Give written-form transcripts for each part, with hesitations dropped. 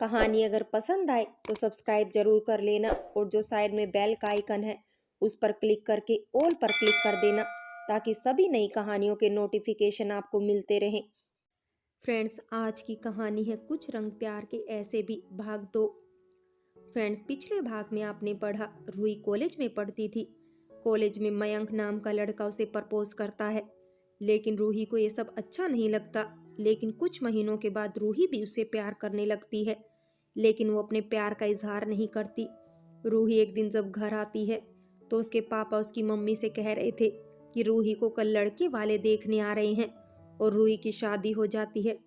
कहानी अगर पसंद आए तो सब्सक्राइब जरूर कर लेना और जो साइड में बेल का आइकन है उस पर क्लिक करके ऑल पर क्लिक कर देना ताकि सभी नई कहानियों के नोटिफिकेशन आपको मिलते रहें। फ्रेंड्स, आज की कहानी है कुछ रंग प्यार के ऐसे भी भाग 2। फ्रेंड्स, पिछले भाग में आपने पढ़ा रूही कॉलेज में पढ़ती थी। कॉलेज में मयंक नाम का लड़का उसे प्रपोज करता है, लेकिन रूही को ये सब अच्छा नहीं लगता। लेकिन कुछ महीनों के बाद रूही भी उसे प्यार करने लगती है, लेकिन वो अपने प्यार का इजहार नहीं करती। रूही एक दिन जब घर आती है तो उसके पापा उसकी मम्मी से कह रहे थे कि रूही को कल लड़के वाले देखने आ रहे हैं और रूही की शादी हो जाती है।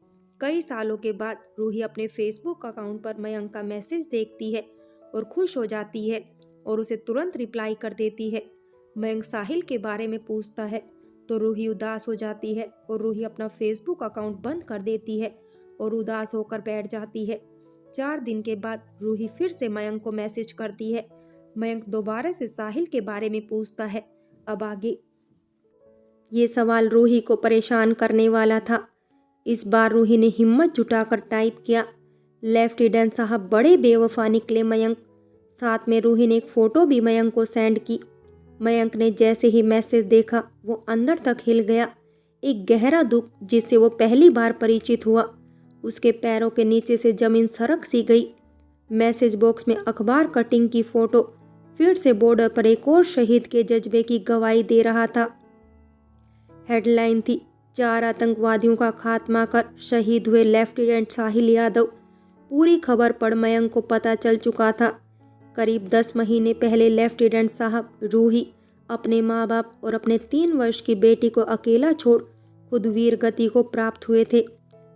कई सालों के बाद रूही अपने फेसबुक अकाउंट पर मयंक का मैसेज देखती है और खुश हो जाती है और उसे तुरंत रिप्लाई कर देती है। मयंक साहिल के बारे में पूछता है तो रूही उदास हो जाती है और रूही अपना फेसबुक अकाउंट बंद कर देती है और उदास होकर बैठ जाती है। 4 दिन के बाद रूही फिर से मयंक को मैसेज करती है। मयंक दोबारा से साहिल के बारे में पूछता है। अब आगे ये सवाल रूही को परेशान करने वाला था। इस बार रूही ने हिम्मत जुटाकर टाइप किया, लेफ्टिनेंट साहब बड़े बेवफा निकले मयंक। साथ में रूही ने एक फ़ोटो भी मयंक को सेंड की। मयंक ने जैसे ही मैसेज देखा वो अंदर तक हिल गया। एक गहरा दुख जिससे वो पहली बार परिचित हुआ। उसके पैरों के नीचे से जमीन सरक सी गई। मैसेज बॉक्स में अखबार कटिंग की फ़ोटो फिर से बॉर्डर पर एक और शहीद के जज्बे की गवाही दे रहा था। हेडलाइन थी, 4 आतंकवादियों का खात्मा कर शहीद हुए लेफ्टिनेंट साहिल यादव। पूरी खबर पढ़ मयंक को पता चल चुका था। करीब 10 महीने पहले लेफ्टिनेंट साहब रूही अपने माँ बाप और अपने 3 वर्ष की बेटी को अकेला छोड़ खुद वीर गति को प्राप्त हुए थे।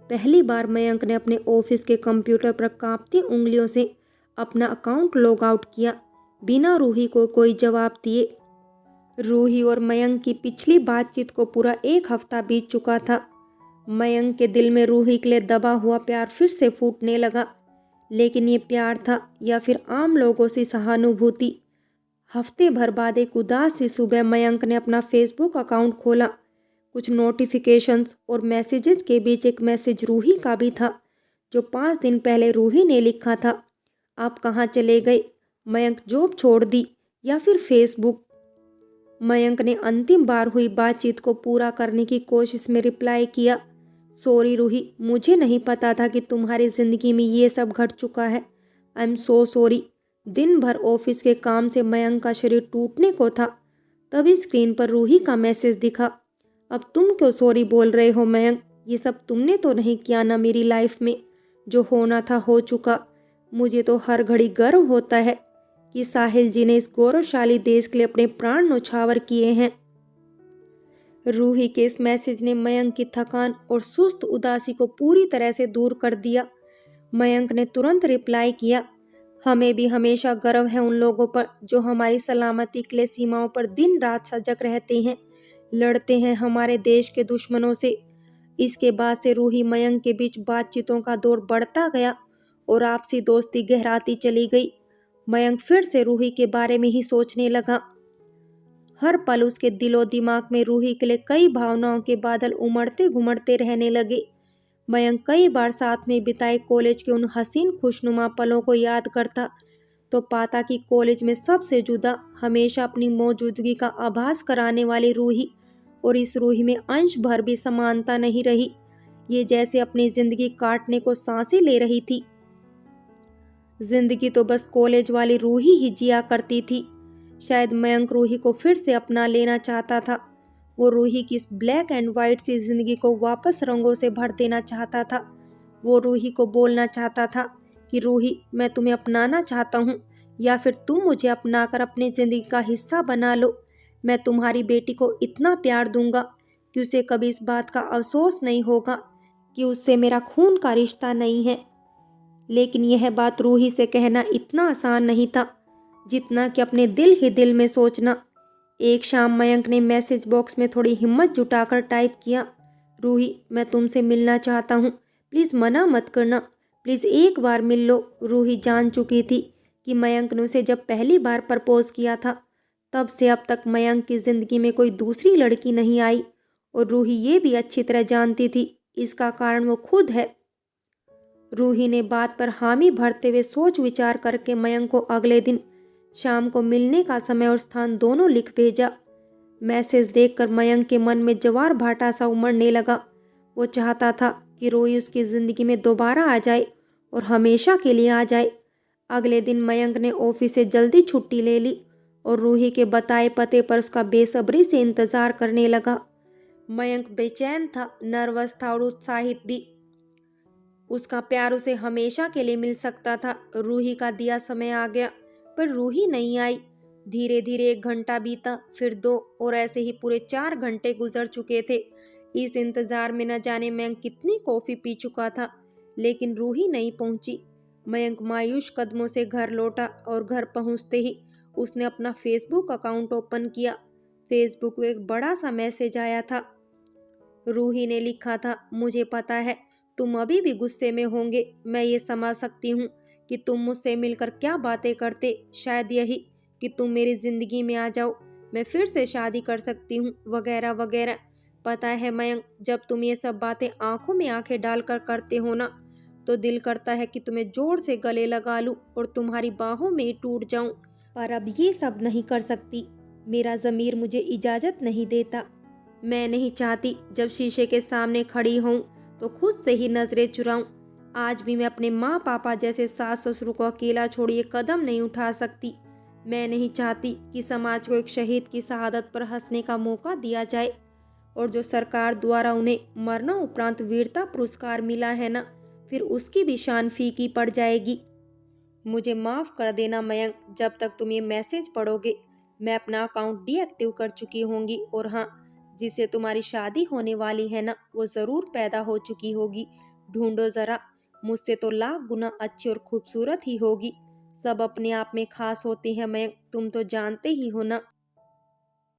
पहली बार मयंक ने अपने ऑफिस के कंप्यूटर पर कांपती उंगलियों से अपना अकाउंट लॉग आउट किया, बिना रूही को कोई जवाब दिए। रूही और मयंक की पिछली बातचीत को पूरा 1 हफ्ता बीत चुका था। मयंक के दिल में रूही के लिए दबा हुआ प्यार फिर से फूटने लगा, लेकिन ये प्यार था या फिर आम लोगों से सहानुभूति। हफ्ते भर बाद एक उदास सी सुबह मयंक ने अपना फेसबुक अकाउंट खोला। कुछ नोटिफिकेशंस और मैसेजेस के बीच एक मैसेज रूही का भी था, जो 5 दिन पहले रूही ने लिखा था। आप कहाँ चले गए? मयंक जॉब छोड़ दी या फिर फेसबुक? मयंक ने अंतिम बार हुई बातचीत को पूरा करने की कोशिश में रिप्लाई किया, सॉरी रूही, मुझे नहीं पता था कि तुम्हारी ज़िंदगी में ये सब घट चुका है। I am so sorry. दिन भर ऑफिस के काम से मयंक का शरीर टूटने को था। तभी स्क्रीन पर रूही का मैसेज दिखा। अब तुम क्यों सॉरी बोल रहे हो मयंक? ये सब तुमने तो नहीं किया ना मेरी लाइफ में। जो होना था हो चुका। मुझे तो हर घड़ी गर्व होता है कि साहिल जी ने इस गौरवशाली देश के लिए अपने प्राण न्यौछावर किए हैं। रूही के इस मैसेज ने मयंक की थकान और सुस्त उदासी को पूरी तरह से दूर कर दिया। मयंक ने तुरंत रिप्लाई किया, हमें भी हमेशा गर्व है उन लोगों पर जो हमारी सलामती के लिए सीमाओं पर दिन रात सजग रहते हैं, लड़ते हैं हमारे देश के दुश्मनों से। इसके बाद से रूही मयंक के बीच बातचीतों का दौर बढ़ता गया और आपसी दोस्ती गहराती चली गई। मयंक फिर से रूही के बारे में ही सोचने लगा। हर पल उसके दिलो दिमाग में रूही के लिए कई भावनाओं के बादल उमड़ते घुमड़ते रहने लगे। मयंक कई बार साथ में बिताए कॉलेज के उन हसीन खुशनुमा पलों को याद करता तो पाता कि कॉलेज में सबसे जुदा, हमेशा अपनी मौजूदगी का आभास कराने वाली रूही और इस रूही में अंश भर भी समानता नहीं रही। ये जैसे अपनी जिंदगी काटने को सांसें ले रही थी। जिंदगी तो बस कॉलेज वाली रूही ही जिया करती थी। शायद मयंक रूही को फिर से अपना लेना चाहता था। वो रूही की इस ब्लैक एंड वाइट सी जिंदगी को वापस रंगों से भर देना चाहता था। वो रूही को बोलना चाहता था कि रूही, मैं तुम्हें अपनाना चाहता हूँ, या फिर तुम मुझे अपनाकर अपनी जिंदगी का हिस्सा बना लो। मैं तुम्हारी बेटी को इतना प्यार दूंगा कि उसे कभी इस बात का अफसोस नहीं होगा कि उससे मेरा खून का रिश्ता नहीं है। लेकिन यह बात रूही से कहना इतना आसान नहीं था जितना कि अपने दिल ही दिल में सोचना। एक शाम मयंक ने मैसेज बॉक्स में थोड़ी हिम्मत जुटाकर टाइप किया, रूही, मैं तुमसे मिलना चाहता हूँ, प्लीज़ मना मत करना, प्लीज़ एक बार मिल लो। रूही जान चुकी थी कि मयंक ने उसे जब पहली बार प्रपोज किया था तब से अब तक मयंक की ज़िंदगी में कोई दूसरी लड़की नहीं आई, और रूही ये भी अच्छी तरह जानती थी इसका कारण वो खुद है। रूही ने बात पर हामी भरते हुए सोच विचार करके मयंक को अगले दिन शाम को मिलने का समय और स्थान दोनों लिख भेजा। मैसेज देखकर मयंक के मन में ज्वार भाटा सा उमड़ने लगा। वो चाहता था कि रूही उसकी ज़िंदगी में दोबारा आ जाए और हमेशा के लिए आ जाए। अगले दिन मयंक ने ऑफिस से जल्दी छुट्टी ले ली और रूही के बताए पते पर उसका बेसब्री से इंतज़ार करने लगा। मयंक बेचैन था, नर्वस था और उत्साहित भी। उसका प्यार उसे हमेशा के लिए मिल सकता था। रूही का दिया समय आ गया, पर रूही नहीं आई। धीरे धीरे 1 घंटा बीता, फिर 2 और ऐसे ही पूरे 4 घंटे गुजर चुके थे। इस इंतजार में न जाने मयंक कितनी कॉफी पी चुका था, लेकिन रूही नहीं पहुंची। मयंक मायूस कदमों से घर लौटा और घर पहुंचते ही उसने अपना फेसबुक अकाउंट ओपन किया। फेसबुक में एक बड़ा सा मैसेज आया था। रूही ने लिखा था, मुझे पता है तुम अभी भी गुस्से में होंगे। मैं ये समझ सकती हूँ कि तुम मुझसे मिलकर क्या बातें करते, शायद यही कि तुम मेरी जिंदगी में आ जाओ, मैं फिर से शादी कर सकती हूँ, वगैरह वगैरह। पता है मयंक, जब तुम ये सब बातें आंखों में आंखें डालकर करते हो ना, तो दिल करता है कि तुम्हें जोर से गले लगा लूं और तुम्हारी बाहों में ही टूट जाऊं। पर अब ये सब नहीं कर सकती। मेरा ज़मीर मुझे इजाज़त नहीं देता। मैं नहीं चाहती जब शीशे के सामने खड़ी हूँ तो खुद से ही नजरें चुराऊं। आज भी मैं अपने माँ पापा जैसे सास ससुर को अकेला छोड़िए कदम नहीं उठा सकती। मैं नहीं चाहती कि समाज को एक शहीद की शहादत पर हंसने का मौका दिया जाए, और जो सरकार द्वारा उन्हें मरना उपरांत वीरता पुरस्कार मिला है ना, फिर उसकी भी शान फीकी पड़ जाएगी। मुझे माफ़ कर देना मयंक, जब तक तुम ये मैसेज पढ़ोगे मैं अपना अकाउंट डीएक्टिव कर चुकी होंगी। और हाँ, जिससे तुम्हारी शादी होने वाली है ना, वो ज़रूर पैदा हो चुकी होगी। ढूंढो ज़रा, मुझसे तो लाख गुना अच्छी और खूबसूरत ही होगी। सब अपने आप में खास होते हैं मयंक, तुम तो जानते ही हो ना।